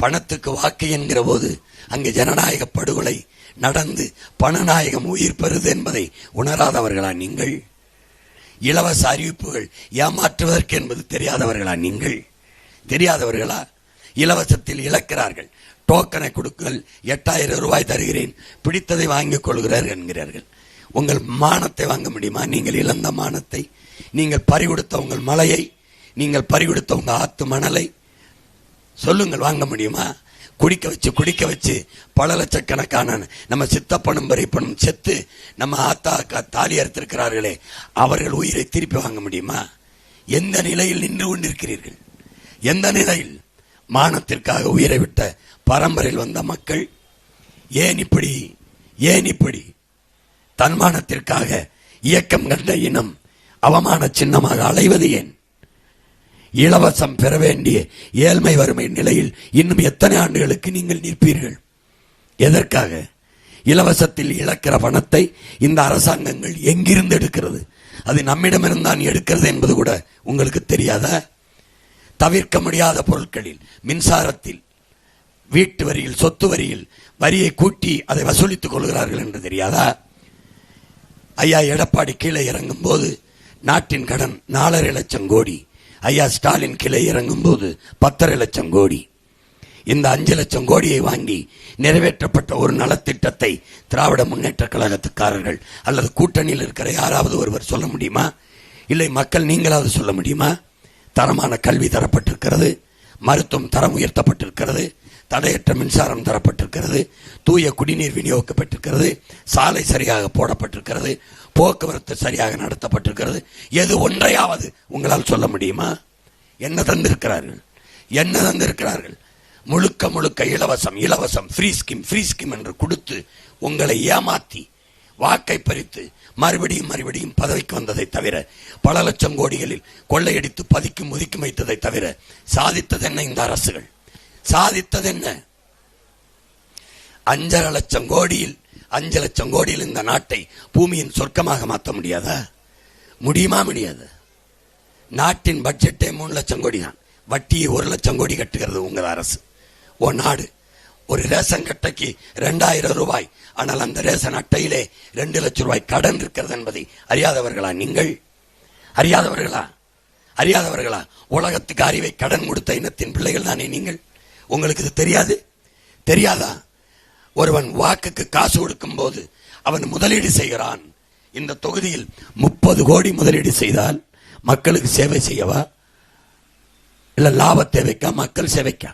பணத்துக்கு வாக்கு என்கிற போது அங்கு ஜனநாயக படுகொலை நடந்து பணநாயகம் உயிர் பெறுது என்பதை உணராதவர்களா நீங்கள்? இலவச அறிவிப்புகள் ஏமாற்றுவதற்கு என்பது தெரியாதவர்களா நீங்கள்? தெரியாதவர்களா? இலவசத்தில் இழக்கிறார்கள். டோக்கனை கொடுங்கள், 8000 ரூபாய் தருகிறேன், பிடித்ததை வாங்கிக் கொள்கிறார்கள் என்கிறார்கள். உங்கள் மானத்தை வாங்க முடியுமா? நீங்கள் இழந்த மானத்தை, நீங்கள் பறிகொடுத்த உங்கள் மலையை, நீங்கள் பறிகொடுத்த உங்கள் ஆத்து மணலை சொல்லுங்கள், வாங்க முடியுமா? குடிக்க வச்சு பல லட்சக்கணக்கான நம்ம சித்தப்பனும் பெரியப்பனும் செத்து நம்ம ஆத்தா தாலி அறுத்திருக்கிறார்களே, அவர்கள் உயிரை திருப்பி வாங்க முடியுமா? எந்த நிலையில் நின்று கொண்டிருக்கிறீர்கள்? எந்த நிலையில்? மானத்திற்காக உயிரை விட்ட பரம்பரையில் வந்த மக்கள் ஏன் இப்படி தன்மானத்திற்காக இயக்கம் கண்ட இனம் அவமான சின்னமாக அலைவது ஏன்? இலவசம் பெற வேண்டிய ஏழ்மை வறுமை நிலையில் இன்னும் எத்தனை ஆண்டுகளுக்கு நீங்கள் நிற்பீர்கள்? எதற்காக? இலவசத்தில் இழக்கிற பணத்தை இந்த அரசாங்கங்கள் எங்கிருந்து எடுக்கிறது? அது நம்மிடமிருந்தான் எடுக்கிறது என்பது கூட உங்களுக்கு தெரியாதா? தவிர்க்க முடியாத பொருட்களில், மின்சாரத்தில், வீட்டு வரியில், சொத்து வரியில் வரியை கூட்டி அதை வசூலித்துக் கொள்கிறார்கள் என்று தெரியாதா? ஐயா எடப்பாடி கீழே இறங்கும் போது நாட்டின் கடன் 4.5 லட்சம் கோடி. ஐயா ஸ்டாலின் கீழே இறங்கும் போது 10.5 லட்சம் கோடி. இந்த 5 லட்சம் கோடியை வாங்கி நிறைவேற்றப்பட்ட ஒரு நலத்திட்டத்தை திராவிட முன்னேற்ற கழகத்துக்காரர்கள் அல்லது கூட்டணியில் இருக்கிற யாராவது ஒருவர் சொல்ல முடியுமா? இல்லை மக்கள் நீங்களாவது சொல்ல முடியுமா? தரமான கல்வி தரப்பட்டிருக்கிறது, மருத்துவம் தரம் உயர்த்தப்பட்டிருக்கிறது, தடையற்ற மின்சாரம் தரப்பட்டிருக்கிறது, தூய குடிநீர் விநியோகிக்கப்பட்டிருக்கிறது, சாலை சரியாக போடப்பட்டிருக்கிறது, போக்குவரத்து சரியாக நடத்தப்பட்டிருக்கிறது. எது ஒன்றையாவது உங்களால் சொல்ல முடியுமா? என்ன தந்திருக்கிறார்கள்? முழுக்க இலவசம் ஃப்ரீ ஸ்கீம் என்று கொடுத்து உங்களை ஏமாத்தி வாக்கை பறித்து மறுபடியும் பதவிக்கு வந்ததை தவிர, பல லட்சம் கோடிகளில் கொள்ளையடித்து பதிக்கும் ஒதுக்கி வைத்ததை தவிர சாதித்தது என்ன? இந்த அரசுகள் சாதித்தது என்ன? 5.5 லட்சம் கோடியில் இந்த நாட்டை பூமியின் சொர்க்கமாக மாற்ற முடியாதா? முடியாது. நாட்டின் பட்ஜெட்டே 3 லட்சம் கோடி தான். வட்டியை 1 லட்சம் கோடி கட்டுகிறது உங்கள் அரசு. நாடு ஒரு ரேஷன் அட்டைக்கு 2000 ரூபாய். ஆனால் அந்த ரேஷன் அட்டையிலே 2 லட்சம் ரூபாய் கடன் இருக்கிறது என்பதை அறியாதவர்களா நீங்கள்? அறியாதவர்களா? உலகத்துக்கு அறிவை கடன் கொடுத்த இனத்தின் பிள்ளைகள் தானே நீங்கள். உங்களுக்கு இது தெரியாதா? ஒருவன் வாக்குக்கு காசு கொடுக்கும் போது அவன் முதலீடு செய்கிறான். இந்த தொகுதியில் 30 கோடி முதலீடு செய்தால் மக்களுக்கு சேவை செய்யவா, இல்ல லாப தேவைக்கா, மக்கள் சேவைக்கா?